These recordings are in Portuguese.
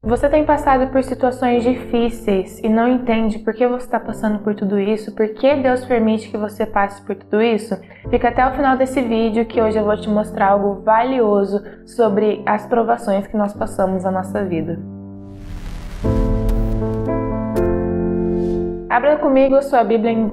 Você tem passado por situações difíceis e não entende por que você está passando por tudo isso, por que Deus permite que você passe por tudo isso? Fica até o final desse vídeo que hoje eu vou te mostrar algo valioso sobre as provações que nós passamos na nossa vida. Abra comigo a sua Bíblia em 1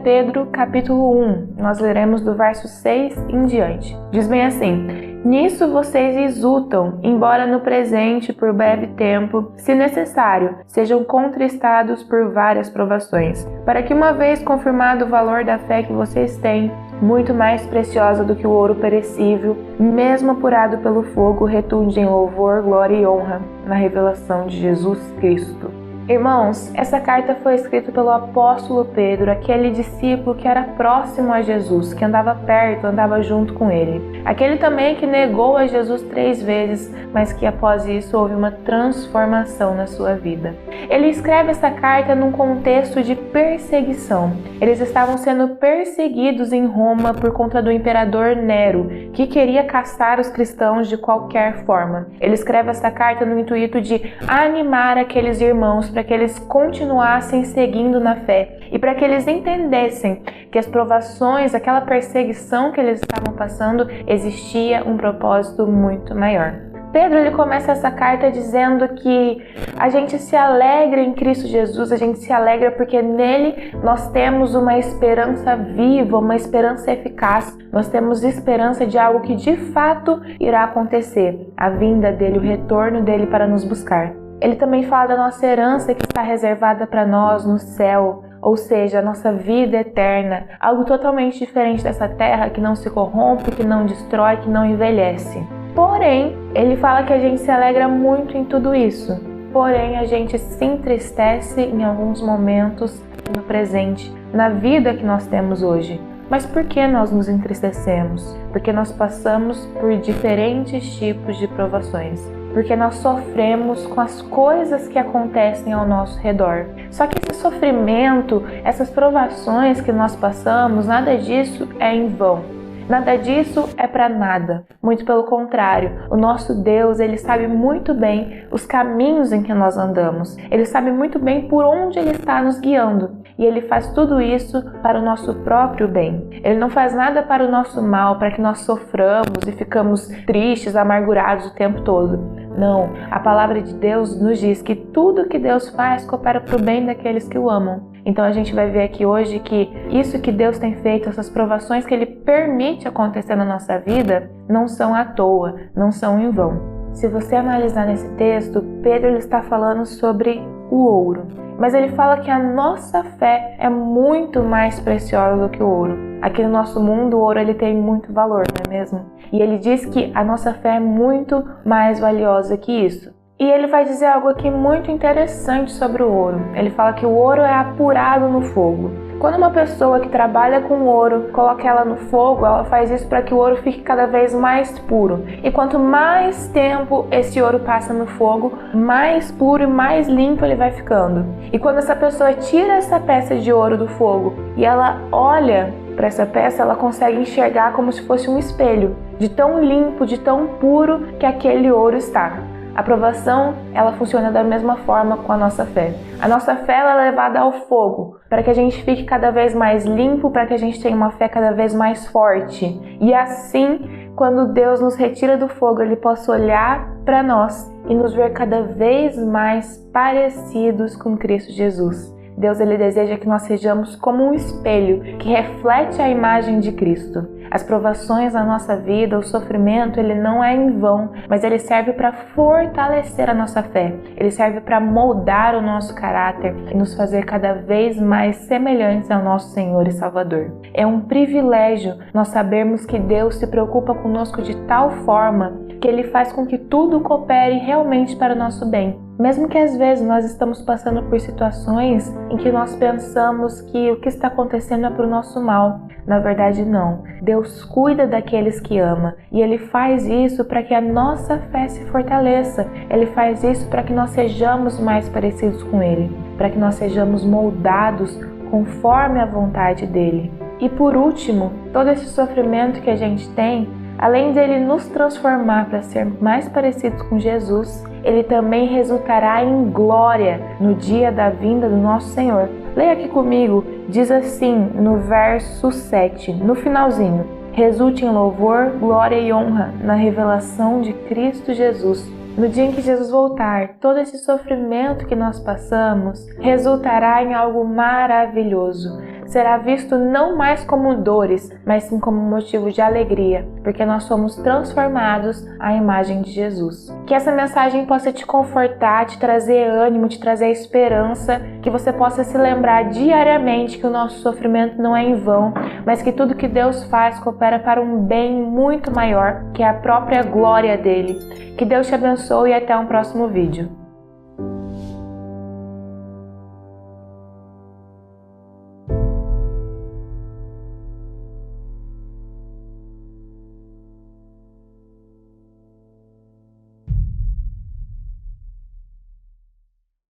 Pedro, capítulo 1. Nós leremos do verso 6 em diante. Diz bem assim: Nisso vocês exultam, embora no presente, por breve tempo, se necessário, sejam contristados por várias provações, para que, uma vez confirmado o valor da fé que vocês têm, muito mais preciosa do que o ouro perecível, mesmo apurado pelo fogo, retunde em louvor, glória e honra na revelação de Jesus Cristo. Irmãos, essa carta foi escrita pelo apóstolo Pedro, aquele discípulo que era próximo a Jesus, que andava perto, andava junto com ele. Aquele também que negou a Jesus 3 vezes, mas que após isso houve uma transformação na sua vida. Ele escreve essa carta num contexto de perseguição. Eles estavam sendo perseguidos em Roma por conta do imperador Nero, que queria caçar os cristãos de qualquer forma. Ele escreve essa carta no intuito de animar aqueles irmãos para que eles continuassem seguindo na fé e para que eles entendessem que as provações, aquela perseguição que eles estavam passando, existia um propósito muito maior. Pedro ele começa essa carta dizendo que a gente se alegra em Cristo Jesus, a gente se alegra porque nele nós temos uma esperança viva, uma esperança eficaz, nós temos esperança de algo que de fato irá acontecer, a vinda dele, o retorno dele para nos buscar. Ele também fala da nossa herança que está reservada para nós no céu, ou seja, a nossa vida eterna, algo totalmente diferente dessa terra que não se corrompe, que não destrói, que não envelhece. Porém, ele fala que a gente se alegra muito em tudo isso, porém a gente se entristece em alguns momentos no presente, na vida que nós temos hoje. Mas por que nós nos entristecemos? Porque nós passamos por diferentes tipos de provações. Porque nós sofremos com as coisas que acontecem ao nosso redor. Só que esse sofrimento, essas provações que nós passamos, nada disso é em vão. Nada disso é para nada. Muito pelo contrário, o nosso Deus, ele sabe muito bem os caminhos em que nós andamos. Ele sabe muito bem por onde ele está nos guiando. E ele faz tudo isso para o nosso próprio bem. Ele não faz nada para o nosso mal, para que nós soframos e ficamos tristes, amargurados o tempo todo. Não, a palavra de Deus nos diz que tudo que Deus faz coopera para o bem daqueles que o amam. Então a gente vai ver aqui hoje que isso que Deus tem feito, essas provações que Ele permite acontecer na nossa vida, não são à toa, não são em vão. Se você analisar nesse texto, Pedro ele está falando sobre o ouro. Mas ele fala que a nossa fé é muito mais preciosa do que o ouro. Aqui no nosso mundo, o ouro ele tem muito valor, não é mesmo? E ele diz que a nossa fé é muito mais valiosa que isso. E ele vai dizer algo aqui muito interessante sobre o ouro. Ele fala que o ouro é apurado no fogo. Quando uma pessoa que trabalha com ouro coloca ela no fogo, ela faz isso para que o ouro fique cada vez mais puro. E quanto mais tempo esse ouro passa no fogo, mais puro e mais limpo ele vai ficando. E quando essa pessoa tira essa peça de ouro do fogo e ela olha para essa peça, ela consegue enxergar como se fosse um espelho, de tão limpo, de tão puro que aquele ouro está. A provação, ela funciona da mesma forma com a nossa fé. A nossa fé ela é levada ao fogo, para que a gente fique cada vez mais limpo, para que a gente tenha uma fé cada vez mais forte. E assim, quando Deus nos retira do fogo, Ele possa olhar para nós e nos ver cada vez mais parecidos com Cristo Jesus. Deus ele deseja que nós sejamos como um espelho que reflete a imagem de Cristo. As provações na nossa vida, o sofrimento, ele não é em vão, mas ele serve para fortalecer a nossa fé. Ele serve para moldar o nosso caráter e nos fazer cada vez mais semelhantes ao nosso Senhor e Salvador. É um privilégio nós sabermos que Deus se preocupa conosco de tal forma que Ele faz com que tudo coopere realmente para o nosso bem. Mesmo que às vezes nós estamos passando por situações em que nós pensamos que o que está acontecendo é para o nosso mal. Na verdade, não. Deus cuida daqueles que ama e Ele faz isso para que a nossa fé se fortaleça. Ele faz isso para que nós sejamos mais parecidos com Ele, para que nós sejamos moldados conforme a vontade dEle. E por último, todo esse sofrimento que a gente tem além de ele nos transformar para ser mais parecidos com Jesus, ele também resultará em glória no dia da vinda do nosso Senhor. Leia aqui comigo, diz assim no verso 7, no finalzinho: resulte em louvor, glória e honra na revelação de Cristo Jesus. No dia em que Jesus voltar, todo esse sofrimento que nós passamos resultará em algo maravilhoso. Será visto não mais como dores, mas sim como motivo de alegria, porque nós somos transformados à imagem de Jesus. Que essa mensagem possa te confortar, te trazer ânimo, te trazer esperança, que você possa se lembrar diariamente que o nosso sofrimento não é em vão, mas que tudo que Deus faz coopera para um bem muito maior, que é a própria glória dele. Que Deus te abençoe e até um próximo vídeo.